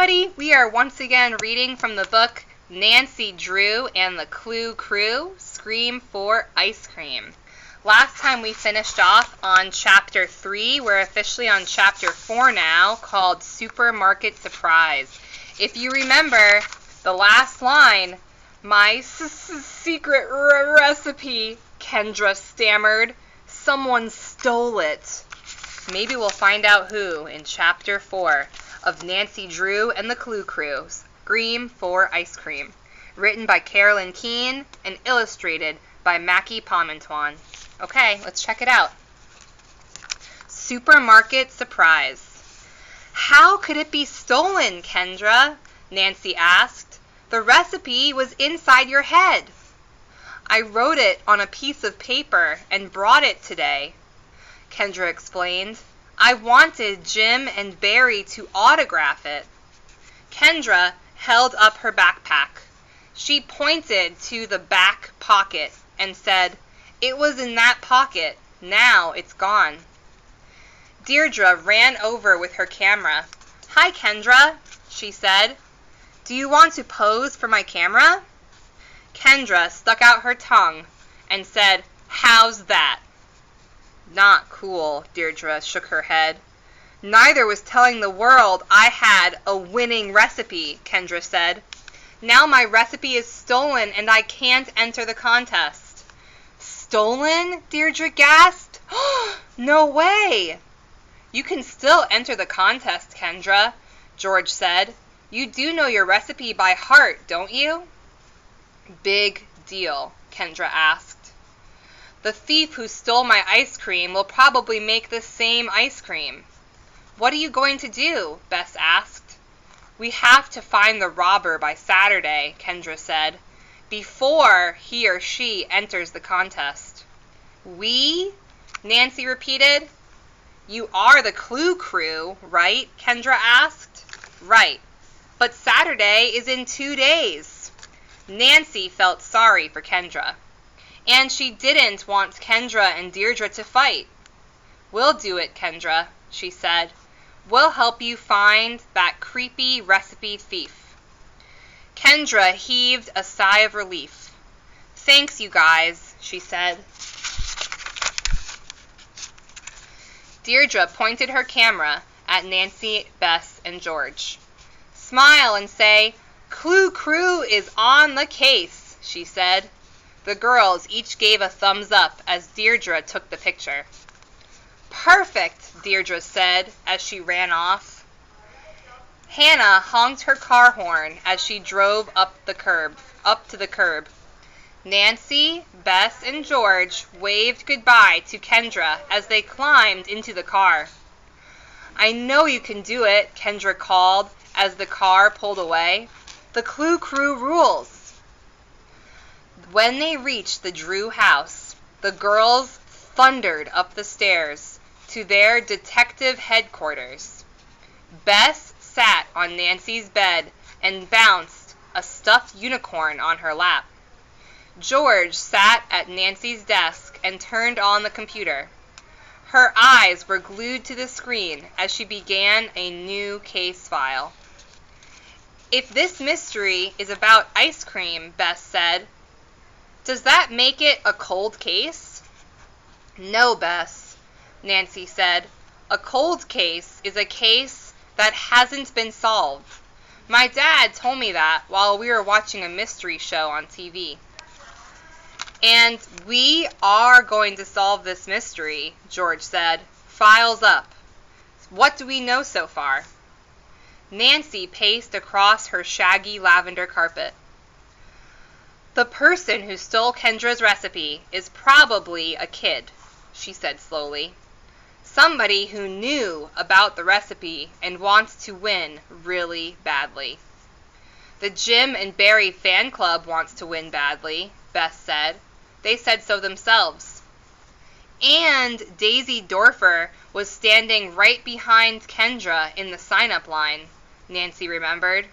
everybody! We are once again reading from the book Nancy Drew and the Clue Crew, Scream for Ice Cream. Last time we finished off on Chapter 3. We're officially on Chapter 4 now, called Supermarket Surprise. If you remember the last line, my secret recipe, Kendra stammered. Someone stole it. Maybe we'll find out who in Chapter 4 of Nancy Drew and the Clue Crew, Scream for Ice Cream. Written by Carolyn Keene and illustrated by Mackie Pomintuan. Okay, let's check it out. Supermarket Surprise. How could it be stolen, Kendra? Nancy asked. The recipe was inside your head. I wrote it on a piece of paper and brought it today, Kendra explained. I wanted Jim and Barry to autograph it. Kendra held up her backpack. She pointed to the back pocket and said, It was in that pocket. Now it's gone. Deirdre ran over with her camera. Hi, Kendra, she said. Do you want to pose for my camera? Kendra stuck out her tongue and said, How's that? Not cool, Deirdre shook her head. Neither was telling the world I had a winning recipe, Kendra said. Now my recipe is stolen and I can't enter the contest. Stolen? Deirdre gasped. No way! You can still enter the contest, Kendra, George said. You do know your recipe by heart, don't you? Big deal, Kendra asked. The thief who stole my ice cream will probably make the same ice cream. What are you going to do? Bess asked. We have to find the robber by Saturday, Kendra said, before he or she enters the contest. We? Nancy repeated. You are the Clue Crew, right? Kendra asked. Right. But Saturday is in 2 days. Nancy felt sorry for Kendra. And she didn't want Kendra and Deirdre to fight. We'll do it, Kendra, she said. We'll help you find that creepy recipe thief. Kendra heaved a sigh of relief. Thanks, you guys, she said. Deirdre pointed her camera at Nancy, Bess, and George. Smile and say, Clue Crew is on the case, she said. The girls each gave a thumbs up as Deirdre took the picture. Perfect, Deirdre said as she ran off. Hannah honked her car horn as she drove up to the curb. Nancy, Bess, and George waved goodbye to Kendra as they climbed into the car. I know you can do it, Kendra called as the car pulled away. The Clue Crew rules. When they reached the Drew house, the girls thundered up the stairs to their detective headquarters. Bess sat on Nancy's bed and bounced a stuffed unicorn on her lap. George sat at Nancy's desk and turned on the computer. Her eyes were glued to the screen as she began a new case file. If this mystery is about ice cream, Bess said, does that make it a cold case? No, Bess, Nancy said. A cold case is a case that hasn't been solved. My dad told me that while we were watching a mystery show on TV. And we are going to solve this mystery, George said. Files up. What do we know so far? Nancy paced across her shaggy lavender carpet. The person who stole Kendra's recipe is probably a kid, she said slowly. Somebody who knew about the recipe and wants to win really badly. The Jim and Barry fan club wants to win badly, Beth said. They said so themselves. And Daisy Dorfer was standing right behind Kendra in the sign-up line, Nancy remembered.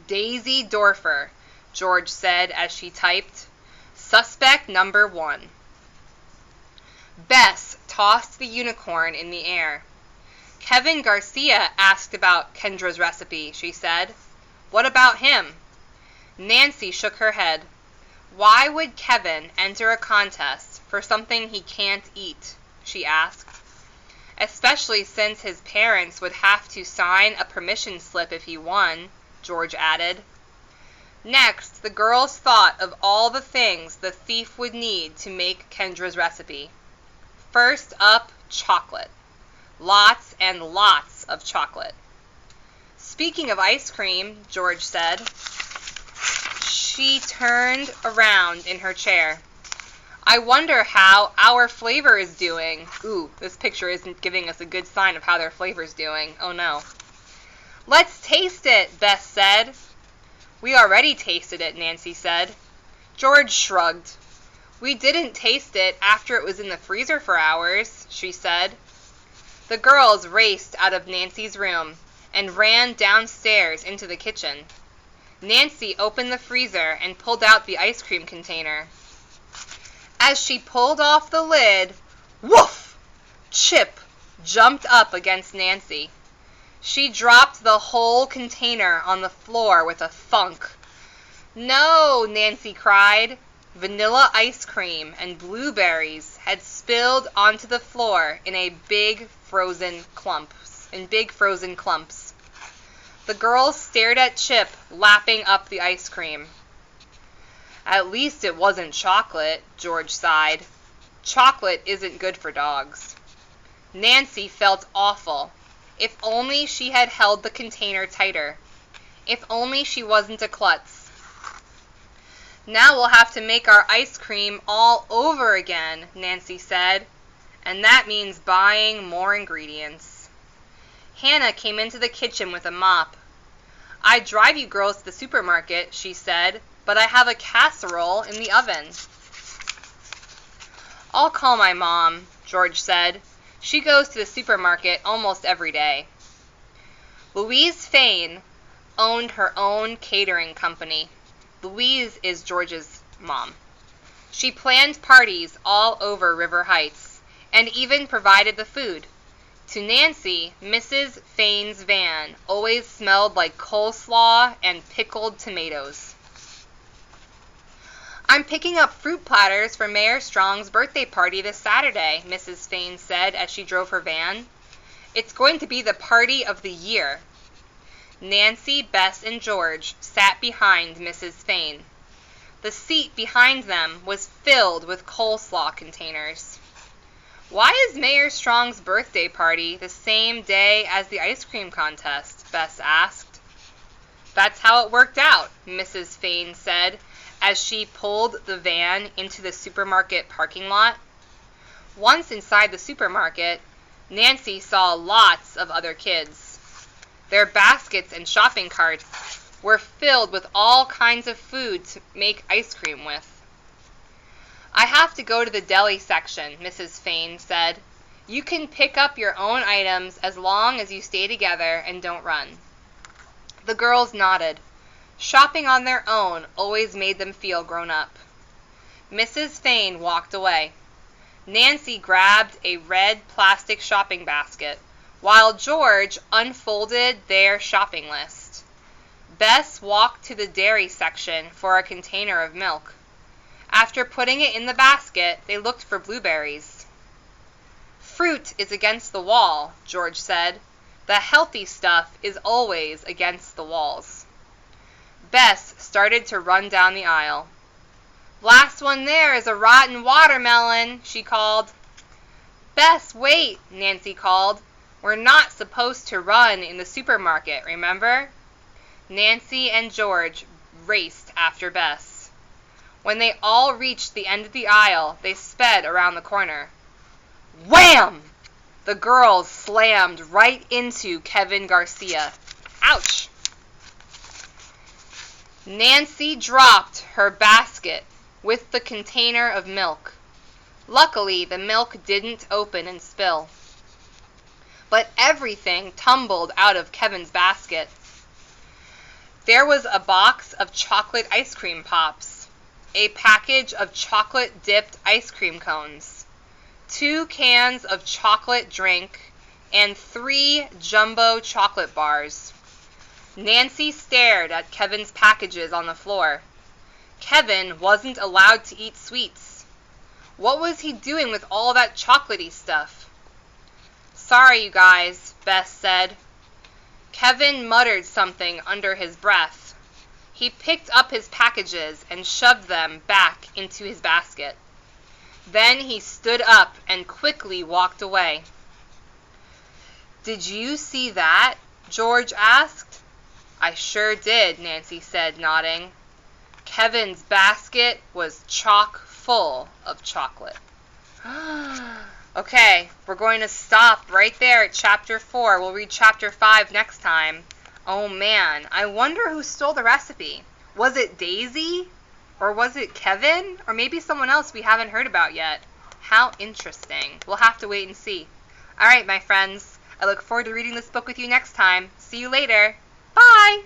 Daisy Dorfer, George said as she typed. Suspect number 1. Bess tossed the unicorn in the air. Kevin Garcia asked about Kendra's recipe, she said. What about him? Nancy shook her head. Why would Kevin enter a contest for something he can't eat? She asked. Especially since his parents would have to sign a permission slip if he won, George added. Next, the girls thought of all the things the thief would need to make Kendra's recipe. First up, chocolate. Lots and lots of chocolate. Speaking of ice cream, George said. She turned around in her chair. I wonder how our flavor is doing. Ooh, this picture isn't giving us a good sign of how their flavor's doing. Oh no. Let's taste it, Bess said. We already tasted it, Nancy said. George shrugged. We didn't taste it after it was in the freezer for hours, she said. The girls raced out of Nancy's room and ran downstairs into the kitchen. Nancy opened the freezer and pulled out the ice cream container. As she pulled off the lid, woof! Chip jumped up against Nancy. She dropped the whole container on the floor with a thunk. No, Nancy cried. Vanilla ice cream and blueberries had spilled onto the floor in big frozen clumps. The girls stared at Chip lapping up the ice cream. At least it wasn't chocolate, George sighed. Chocolate isn't good for dogs. Nancy felt awful. If only she had held the container tighter. If only she wasn't a klutz. Now we'll have to make our ice cream all over again, Nancy said, and that means buying more ingredients. Hannah came into the kitchen with a mop. I'd drive you girls to the supermarket, she said, but I have a casserole in the oven. I'll call my mom, George said. She goes to the supermarket almost every day. Louise Fane owned her own catering company. Louise is George's mom. She planned parties all over River Heights and even provided the food. To Nancy, Mrs. Fane's van always smelled like coleslaw and pickled tomatoes. I'm picking up fruit platters for Mayor Strong's birthday party this Saturday, Mrs. Fane said as she drove her van. It's going to be the party of the year. Nancy, Bess, and George sat behind Mrs. Fane. The seat behind them was filled with coleslaw containers. Why is Mayor Strong's birthday party the same day as the ice cream contest? Bess asked. That's how it worked out, Mrs. Fane said, as she pulled the van into the supermarket parking lot. Once inside the supermarket, Nancy saw lots of other kids. Their baskets and shopping carts were filled with all kinds of food to make ice cream with. I have to go to the deli section, Mrs. Fane said. You can pick up your own items as long as you stay together and don't run. The girls nodded. Shopping on their own always made them feel grown up. Mrs. Fane walked away. Nancy grabbed a red plastic shopping basket, while George unfolded their shopping list. Bess walked to the dairy section for a container of milk. After putting it in the basket, they looked for blueberries. Fruit is against the wall, George said. The healthy stuff is always against the walls. Bess started to run down the aisle. Last one there is a rotten watermelon, she called. Bess, wait, Nancy called. We're not supposed to run in the supermarket, remember? Nancy and George raced after Bess. When they all reached the end of the aisle, they sped around the corner. Wham! The girls slammed right into Kevin Garcia. Ouch! Nancy dropped her basket with the container of milk. Luckily, the milk didn't open and spill. But everything tumbled out of Kevin's basket. There was a box of chocolate ice cream pops, a package of chocolate-dipped ice cream cones, 2 cans of chocolate drink, and 3 jumbo chocolate bars. Nancy stared at Kevin's packages on the floor. Kevin wasn't allowed to eat sweets. What was he doing with all that chocolatey stuff? "Sorry, you guys," Bess said. Kevin muttered something under his breath. He picked up his packages and shoved them back into his basket. Then he stood up and quickly walked away. "Did you see that?" George asked. "I sure did," Nancy said, nodding. Kevin's basket was chock full of chocolate. Okay, we're going to stop right there at chapter 4. We'll read chapter 5 next time. Oh man, I wonder who stole the recipe. Was it Daisy? Or was it Kevin? Or maybe someone else we haven't heard about yet. How interesting. We'll have to wait and see. Alright, my friends. I look forward to reading this book with you next time. See you later. Bye!